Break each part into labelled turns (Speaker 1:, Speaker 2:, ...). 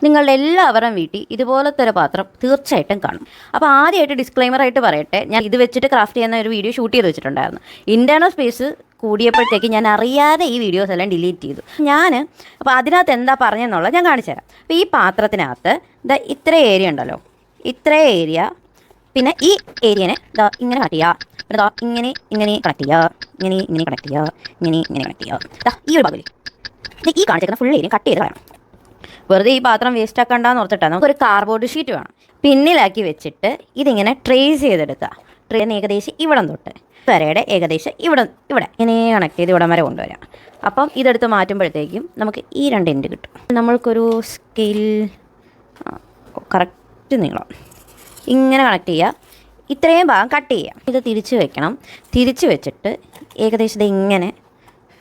Speaker 1: നിങ്ങളുടെ എല്ലാവരും വീട്ടിൽ ഇതുപോലത്തെ ഒരു പാത്രം തീർച്ചയായിട്ടും കാണും. അപ്പോൾ ആദ്യമായിട്ട് ഡിസ്ക്ലൈമറായിട്ട് പറയട്ടെ, ഞാൻ ഇത് വെച്ചിട്ട് ക്രാഫ്റ്റ് ചെയ്യുന്ന ഒരു വീഡിയോ ഷൂട്ട് ചെയ്ത് വെച്ചിട്ടുണ്ടായിരുന്നു. ഇൻറ്റേർണൽ സ്പേസ് കൂടിയപ്പോഴത്തേക്ക് ഞാൻ അറിയാതെ ഈ വീഡിയോസ് എല്ലാം ഡിലീറ്റ് ചെയ്തു. അപ്പോൾ അതിനകത്ത് എന്താ പറഞ്ഞെന്നുള്ളത് ഞാൻ കാണിച്ചു തരാം. അപ്പോൾ ഈ പാത്രത്തിനകത്ത് ഇത്ര ഏരിയ ഉണ്ടല്ലോ, ഇത്ര ഏരിയ, പിന്നെ ഈ ഏരിയനെ ഇങ്ങനെ കട്ട് ചെയ്യുക, പിന്നെ ഇങ്ങനെ കണക്ട് ചെയ്യുക, ഇങ്ങനെ കണക്ട് ചെയ്യുക, ഇങ്ങനെ കണക്ട് ചെയ്യുക. ഈ ഒരു ഭാഗം ഈ കാണിച്ചിരിക്കുന്ന ഫുൾ ഏരിയ കട്ട് ചെയ്ത് കളയണം. വെറുതെ ഈ പാത്രം വേസ്റ്റ് ആക്കണ്ടെന്ന് ഓർത്തിട്ടാണ്. നമുക്കൊരു കാർഡ്ബോർഡ് ഷീറ്റ് വേണം, പിന്നിലാക്കി വെച്ചിട്ട് ഇതിങ്ങനെ ട്രേസ് ചെയ്തെടുക്കുക. ട്രെയിൻ ഏകദേശം ഇവിടം തൊട്ട് വരയുടെ ഏകദേശം ഇവിടെ ഇങ്ങനെ കണക്ട് ചെയ്ത് ഇവിടം വരെ കൊണ്ടുവരാം. അപ്പം ഇതെടുത്ത് മാറ്റുമ്പോഴത്തേക്കും നമുക്ക് ഈ 2 എൻഡ് കിട്ടും. നമ്മൾക്കൊരു സ്കെയിൽ കറക്റ്റ് നീളം ഇങ്ങനെ കണക്ട് ചെയ്യുക. ഇത്രയും ഭാഗം കട്ട് ചെയ്യുക. ഇത് തിരിച്ച് വെക്കണം. തിരിച്ച് വെച്ചിട്ട് ഏകദേശം ഇത് ഇങ്ങനെ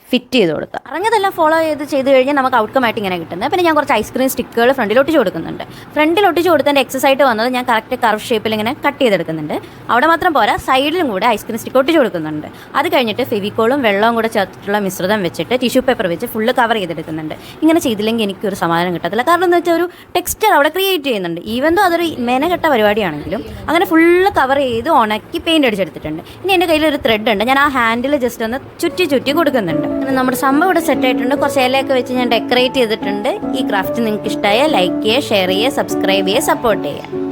Speaker 1: ഫിറ്റ് ചെയ്ത് കൊടുക്കുക. അറിഞ്ഞതെല്ലാം ഫോളോ ചെയ്ത് കഴിഞ്ഞാൽ നമുക്ക് ഔട്ട്കം ആയിട്ട് ഇങ്ങനെ കിട്ടുന്നത്. പിന്നെ ഞാൻ കുറച്ച് ഐസ്ക്രീം സ്റ്റിക്കുകൾ ഫ്രണ്ടിലൊട്ടിച്ച് കൊടുക്കുന്നുണ്ട്. ഫ്രണ്ടിലൊട്ടിച്ച് കൊടുത്തതിൻ്റെ എക്സസ് ആയിട്ട് വന്നത് ഞാൻ കറക്റ്റ് കർവ് ഷേപ്പിൽ ഇങ്ങനെ കട്ട് ചെയ്തെടുക്കുന്നുണ്ട്. അവിടെ മാത്രം പോരാ, സൈഡിലും കൂടെ ഐസ്ക്രീം സ്റ്റിക്ക് ഒട്ടിച്ച് കൊടുക്കുന്നുണ്ട്. അത് കഴിഞ്ഞിട്ട് ഫെവിക്കോളും വെള്ളവും കൂടെ ചേർത്തിട്ടുള്ള മിശ്രിതം വെച്ചിട്ട് ടിഷ്യൂ പേപ്പർ വെച്ച് ഫുള്ള് കവർ ചെയ്തെടുക്കുന്നുണ്ട്. ഇങ്ങനെ ചെയ്തില്ലെങ്കിൽ എനിക്കൊരു സമാധാനം കിട്ടത്തില്ല. കാരണം എന്ന് വെച്ചാൽ ഒരു ടെക്സ്ചർ അവിടെ ക്രിയേറ്റ് ചെയ്യുന്നുണ്ട്. ഈവൻ ദോ അതൊരു മെനക്കെട്ട പരിപാടിയാണെങ്കിലും അങ്ങനെ ഫുള്ള് കവർ ചെയ്ത് ഉണക്കി പെയിൻറ്റ് അടിച്ചെടുത്തിട്ടുണ്ട്. ഇനി എൻ്റെ കയ്യിലൊരു ത്രെഡ് ഉണ്ട്, ഞാൻ ആ ഹാൻഡിൽ ജസ്റ്റ് ഒന്ന് ചുറ്റി കൊടുക്കുന്നുണ്ട്. നമ്മുടെ സംഭവം ഇവിടെ സെറ്റ് ആയിട്ടുണ്ട്. കുറച്ച് ഇലയൊക്കെ വെച്ച് ഞാൻ ഡെക്കറേറ്റ് ചെയ്തിട്ടുണ്ട്. ഈ ക്രാഫ്റ്റ് നിങ്ങൾക്ക് ഇഷ്ടമായ ലൈക്ക് ചെയ്യുക, ഷെയർ ചെയ്യുക, സബ്സ്ക്രൈബ് ചെയ്യുക, സപ്പോർട്ട് ചെയ്യുക.